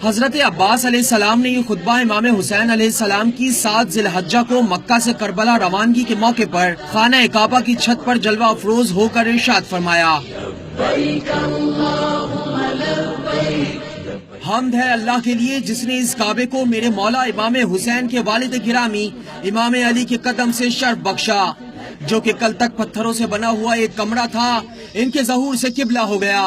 حضرت عباس علیہ السلام نے یہ خطبہ امام حسین علیہ السلام کی 7 ذی الحجہ کو مکہ سے کربلا روانگی کے موقع پر خانہ کعبہ کی چھت پر جلوہ افروز ہو کر ارشاد فرمایا، حمد ہے اللہ کے لیے جس نے اس کعبے کو میرے مولا امام حسین کے والد گرامی امام علی کے قدم سے شرف بخشا، جو کہ کل تک پتھروں سے بنا ہوا ایک کمرہ تھا، ان کے ظہور سے قبلہ ہو گیا۔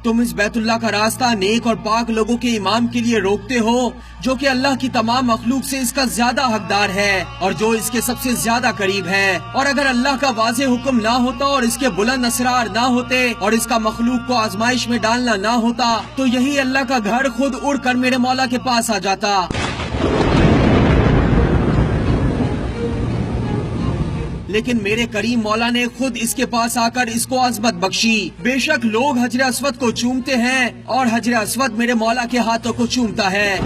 تم اس بیت اللہ کا راستہ نیک اور پاک لوگوں کے امام کے لیے روکتے ہو، جو کہ اللہ کی تمام مخلوق سے اس کا زیادہ حقدار ہے اور جو اس کے سب سے زیادہ قریب ہے۔ اور اگر اللہ کا واضح حکم نہ ہوتا اور اس کے بلند اسرار نہ ہوتے اور اس کا مخلوق کو آزمائش میں ڈالنا نہ ہوتا تو یہی اللہ کا گھر خود اڑ کر میرے مولا کے پاس آ جاتا۔ لیکن میرے کریم مولا نے خود اس کے پاس آ کر اس کو عظمت بخشی۔ بے شک لوگ حجر اسود کو چومتے ہیں اور حجر اسود میرے مولا کے ہاتھوں کو چومتا ہے۔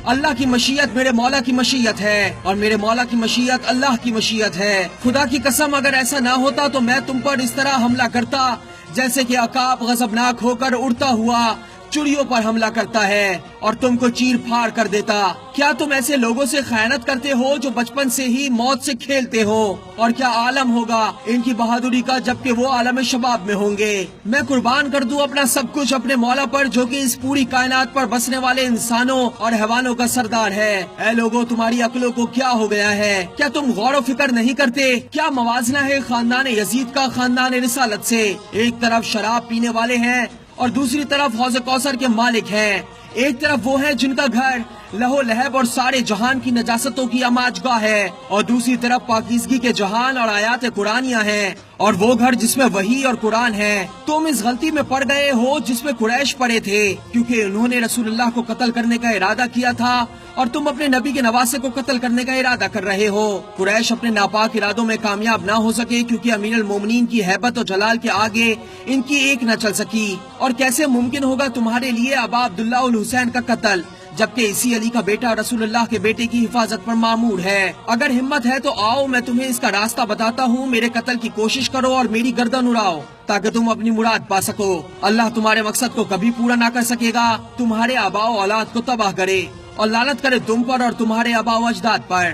اللہ کی مشیت میرے مولا کی مشیت ہے اور میرے مولا کی مشیت اللہ کی مشیت ہے۔ خدا کی قسم اگر ایسا نہ ہوتا تو میں تم پر اس طرح حملہ کرتا جیسے کہ عقاب غضبناک ہو کر اڑتا ہوا چڑیوں پر حملہ کرتا ہے اور تم کو چیر پھاڑ کر دیتا۔ کیا تم ایسے لوگوں سے خیانت کرتے ہو جو بچپن سے ہی موت سے کھیلتے ہو؟ اور کیا عالم ہوگا ان کی بہادری کا جبکہ وہ عالم شباب میں ہوں گے۔ میں قربان کر دوں اپنا سب کچھ اپنے مولا پر جو کہ اس پوری کائنات پر بسنے والے انسانوں اور حیوانوں کا سردار ہے۔ اے لوگوں، تمہاری عقلوں کو کیا ہو گیا ہے؟ کیا تم غور و فکر نہیں کرتے؟ کیا موازنہ ہے خاندان یزید کا خاندان رسالت سے؟ ایک طرف شراب پینے والے ہیں اور دوسری طرف حوض کوثر کے مالک ہیں۔ ایک طرف وہ ہیں جن کا گھر لہو لہب اور سارے جہان کی نجاستوں کی اماج گاہ ہے اور دوسری طرف پاکیزگی کے جہان اور آیات قرآنیہ ہیں، اور وہ گھر جس میں وحی اور قرآن ہے۔ تم اس غلطی میں پڑ گئے ہو جس میں قریش پڑے تھے، کیونکہ انہوں نے رسول اللہ کو قتل کرنے کا ارادہ کیا تھا اور تم اپنے نبی کے نواسے کو قتل کرنے کا ارادہ کر رہے ہو۔ قریش اپنے ناپاک ارادوں میں کامیاب نہ ہو سکے کیونکہ امیر المومنین کی ہیبت و جلال کے آگے ان کی ایک نہ چل سکی۔ اور کیسے ممکن ہوگا تمہارے لیے ابا عبداللہ الحسین کا قتل جبکہ اسی علی کا بیٹا رسول اللہ کے بیٹے کی حفاظت پر مامور ہے؟ اگر ہمت ہے تو آؤ، میں تمہیں اس کا راستہ بتاتا ہوں، میرے قتل کی کوشش کرو اور میری گردن اڑاؤ تاکہ تم اپنی مراد پا سکو۔ اللہ تمہارے مقصد کو کبھی پورا نہ کر سکے گا، تمہارے آباء و اولاد کو تباہ کرے اور لعنت کرے تم پر اور تمہارے آباء و اجداد پر۔